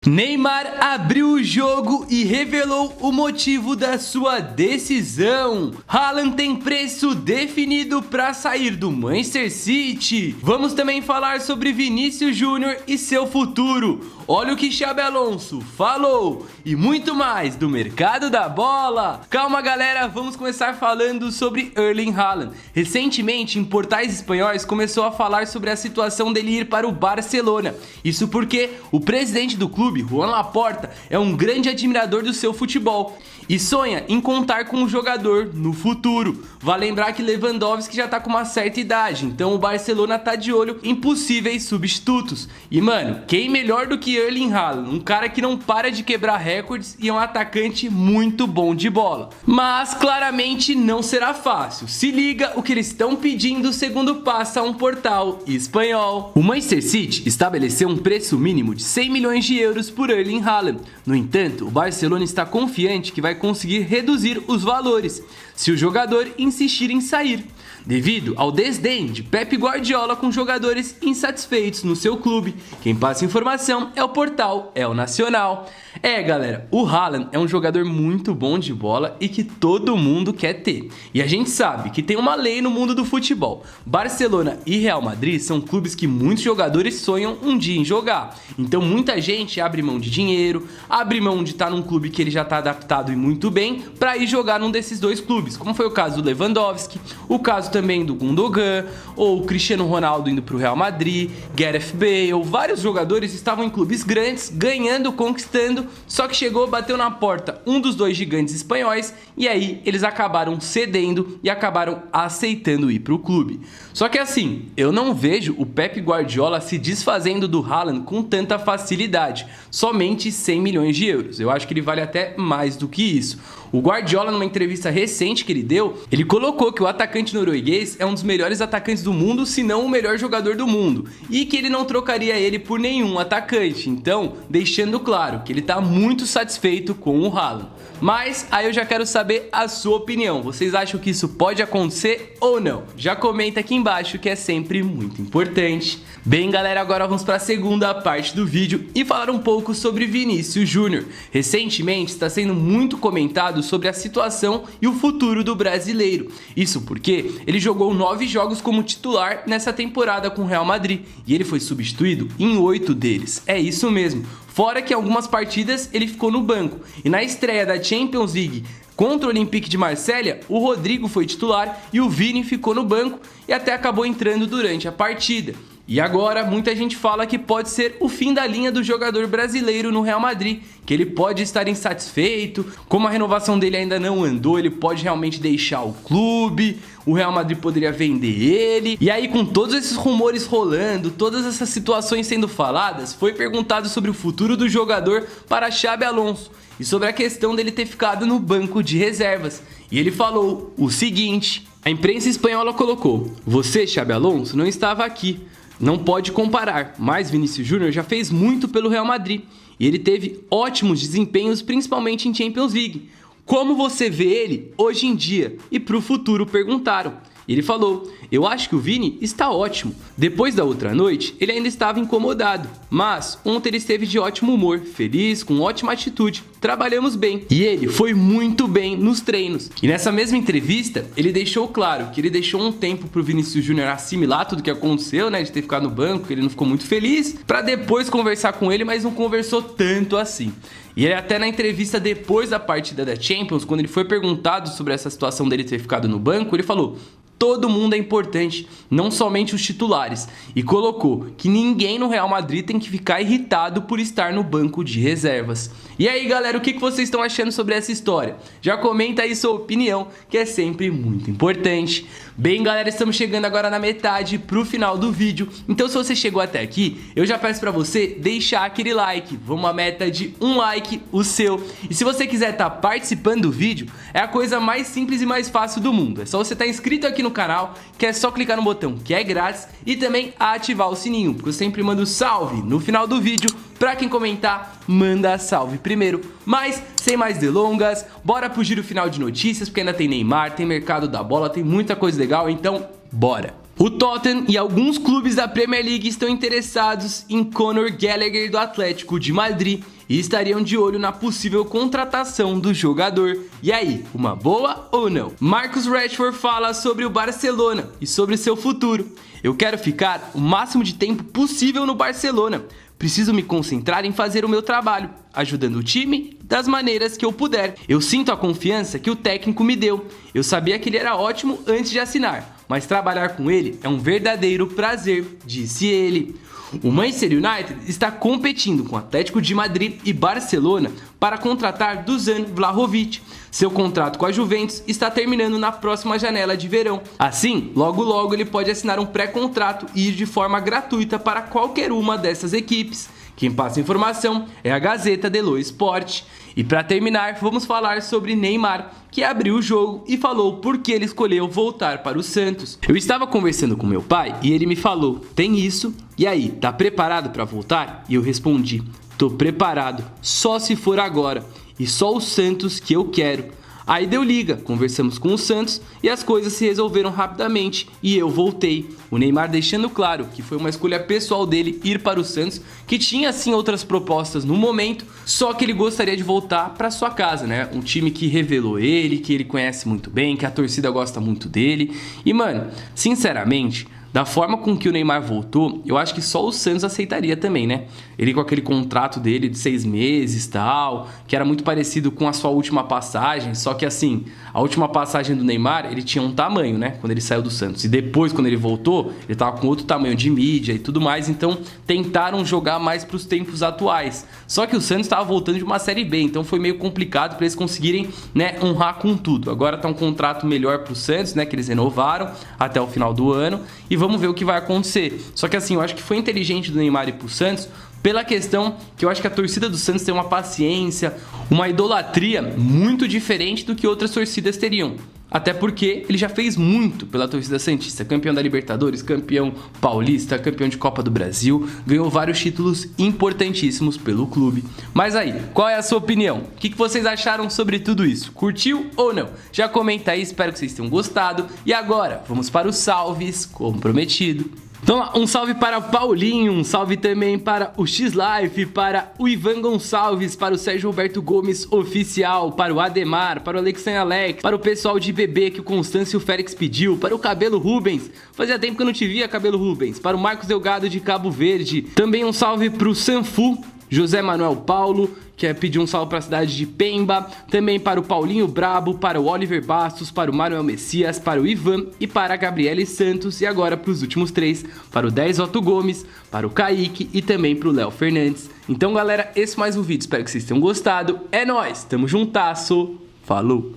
Neymar abriu o jogo e revelou o motivo da sua decisão. Haaland tem preço definido para sair do Manchester City. Vamos também falar sobre Vinícius Júnior e seu futuro. Olha o que Xabi Alonso falou e muito mais do mercado da bola. Calma galera, vamos começar falando sobre Erling Haaland. Recentemente em portais espanhóis começou a falar sobre a situação dele ir para o Barcelona. Isso porque o presidente do clube, Joan Laporta, é um grande admirador do seu futebol e sonha em contar com o jogador no futuro. Vale lembrar que Lewandowski já tá com uma certa idade, então o Barcelona tá de olho em possíveis substitutos. E mano, quem melhor do que Erling Haaland, um cara que não para de quebrar recordes e é um atacante muito bom de bola. Mas claramente não será fácil. Se liga o que eles estão pedindo segundo passa um portal espanhol. O Manchester City estabeleceu um preço mínimo de 100 milhões de euros por Erling Haaland. No entanto, o Barcelona está confiante que vai conseguir reduzir os valores se o jogador insistir em sair, devido ao desdém de Pep Guardiola com jogadores insatisfeitos no seu clube. Quem passa informação é o portal El Nacional. Galera, o Haaland é um jogador muito bom de bola e que todo mundo quer ter. E a gente sabe que tem uma lei no mundo do futebol. Barcelona e Real Madrid são clubes que muitos jogadores sonham um dia em jogar. Então muita gente abre mão de dinheiro, abre mão de estar num clube que ele já está adaptado e muito bem para ir jogar num desses dois clubes, como foi o caso do Lewandowski, o caso também do Gundogan, ou o Cristiano Ronaldo indo para o Real Madrid, Gareth Bale. Vários jogadores estavam em clubes grandes, ganhando, conquistando, só que chegou, bateu na porta um dos dois gigantes espanhóis e aí eles acabaram cedendo e acabaram aceitando ir para o clube. Só que assim, eu não vejo o Pep Guardiola se desfazendo do Haaland com tanta facilidade, somente 100 milhões de euros. Eu acho que ele vale até mais do que isso. O Guardiola, numa entrevista recente que ele deu, ele colocou que o atacante norueguês é um dos melhores atacantes do mundo, se não o melhor jogador do mundo, e que ele não trocaria ele por nenhum atacante. Então, deixando claro que ele está muito satisfeito com o Haaland. Mas aí eu já quero saber a sua opinião. Vocês acham que isso pode acontecer ou não? Já comenta aqui embaixo, que é sempre muito importante. Bem galera, agora vamos para a segunda parte do vídeo e falar um pouco sobre Vinícius Júnior. Recentemente está sendo muito comentado sobre a situação e o futuro do brasileiro. Isso porque ele jogou 9 jogos como titular nessa temporada com o Real Madrid e ele foi substituído em 8 deles. É isso mesmo. Fora que algumas partidas ele ficou no banco. E na estreia da Champions League contra o Olympique de Marselha, o Rodrigo foi titular e o Vini ficou no banco e até acabou entrando durante a partida. E agora muita gente fala que pode ser o fim da linha do jogador brasileiro no Real Madrid, que ele pode estar insatisfeito, como a renovação dele ainda não andou, ele pode realmente deixar o clube, o Real Madrid poderia vender ele. E aí com todos esses rumores rolando, todas essas situações sendo faladas, foi perguntado sobre o futuro do jogador para Xabi Alonso e sobre a questão dele ter ficado no banco de reservas. E ele falou o seguinte: a imprensa espanhola colocou: "Você, Xabi Alonso, não estava aqui. Não pode comparar, mas Vinícius Júnior já fez muito pelo Real Madrid e ele teve ótimos desempenhos, principalmente em Champions League. Como você vê ele hoje em dia?" E para o futuro perguntaram. Ele falou: "Eu acho que o Vini está ótimo. Depois da outra noite, ele ainda estava incomodado. Mas ontem ele esteve de ótimo humor, feliz, com ótima atitude. Trabalhamos bem. E ele foi muito bem nos treinos." E nessa mesma entrevista, ele deixou claro que ele deixou um tempo para o Vinícius Júnior assimilar tudo que aconteceu, né? De ter ficado no banco, ele não ficou muito feliz, para depois conversar com ele, mas não conversou tanto assim. E ele até na entrevista depois da partida da Champions, quando ele foi perguntado sobre essa situação dele ter ficado no banco, ele falou: "Todo mundo é importante, não somente os titulares", e colocou que ninguém no Real Madrid tem que ficar irritado por estar no banco de reservas. E aí galera, o que vocês estão achando sobre essa história? Já comenta aí sua opinião, que é sempre muito importante. Bem galera, estamos chegando agora na metade pro final do vídeo, então se você chegou até aqui, eu já peço pra você deixar aquele like. Vamos à meta de 1 like, o seu. E se você quiser estar participando do vídeo, é a coisa mais simples e mais fácil do mundo. É só você estar inscrito aqui no canal, que é só clicar no botão que é grátis e também ativar o sininho, porque eu sempre mando salve no final do vídeo. Pra quem comentar, manda salve primeiro. Mas, sem mais delongas, bora pro giro final de notícias, porque ainda tem Neymar, tem mercado da bola, tem muita coisa legal, então bora! O Tottenham e alguns clubes da Premier League estão interessados em Conor Gallagher do Atlético de Madrid e estariam de olho na possível contratação do jogador. E aí, uma boa ou não? Marcus Rashford fala sobre o Barcelona e sobre seu futuro. Eu quero ficar o máximo de tempo possível no Barcelona. Preciso me concentrar em fazer o meu trabalho, ajudando o time das maneiras que eu puder. Eu sinto a confiança que o técnico me deu. Eu sabia que ele era ótimo antes de assinar, mas trabalhar com ele é um verdadeiro prazer, disse ele. O Manchester United está competindo com o Atlético de Madrid e Barcelona para contratar Dusan Vlahovic. Seu contrato com a Juventus está terminando na próxima janela de verão. Assim, logo ele pode assinar um pré-contrato e ir de forma gratuita para qualquer uma dessas equipes. Quem passa a informação é a Gazeta dello Sport. E para terminar, vamos falar sobre Neymar, que abriu o jogo e falou por que ele escolheu voltar para o Santos. Eu estava conversando com meu pai e ele me falou: tem isso, e aí, tá preparado para voltar? E eu respondi: tô preparado, só se for agora, e só o Santos que eu quero. Aí deu liga, conversamos com o Santos e as coisas se resolveram rapidamente e eu voltei. O Neymar deixando claro que foi uma escolha pessoal dele ir para o Santos, que tinha sim outras propostas no momento, só que ele gostaria de voltar para sua casa, né? Um time que revelou ele, que ele conhece muito bem, que a torcida gosta muito dele. E mano, sinceramente, da forma com que o Neymar voltou, eu acho que só o Santos aceitaria também, né? Ele com aquele contrato dele de 6 meses e tal, que era muito parecido com a sua última passagem, só que assim, a última passagem do Neymar, ele tinha um tamanho, né? Quando ele saiu do Santos. E depois, quando ele voltou, ele tava com outro tamanho de mídia e tudo mais, então tentaram jogar mais pros tempos atuais. Só que o Santos tava voltando de uma Série B, então foi meio complicado para eles conseguirem, né, honrar com tudo. Agora tá um contrato melhor pro Santos, né, que eles renovaram até o final do ano, e vamos ver o que vai acontecer. Só que assim, eu acho que foi inteligente do Neymar ir pro Santos, pela questão que eu acho que a torcida do Santos tem uma paciência, uma idolatria muito diferente do que outras torcidas teriam. Até porque ele já fez muito pela torcida santista, campeão da Libertadores, campeão paulista, campeão de Copa do Brasil, ganhou vários títulos importantíssimos pelo clube. Mas aí, qual é a sua opinião? O que vocês acharam sobre tudo isso? Curtiu ou não? Já comenta aí, espero que vocês tenham gostado. E agora, vamos para os salves, como prometido. Então, um salve para o Paulinho, um salve também para o X-Life, para o Ivan Gonçalves, para o Sérgio Roberto Gomes Oficial, para o Ademar, para o Alexandre Alex, para o pessoal de bebê que o Constâncio Félix pediu, para o Cabelo Rubens, fazia tempo que eu não te via, Cabelo Rubens, para o Marcos Delgado de Cabo Verde, também um salve para o Sanfu, José Manuel Paulo, que pediu um salve para a cidade de Pemba, também para o Paulinho Brabo, para o Oliver Bastos, para o Manuel Messias, para o Ivan e para a Gabriele Santos, e agora para os últimos 3, para o 10 Otto Gomes, para o Kaique e também para o Léo Fernandes. Então galera, esse é mais um vídeo, espero que vocês tenham gostado, é nóis, tamo juntasso, falou!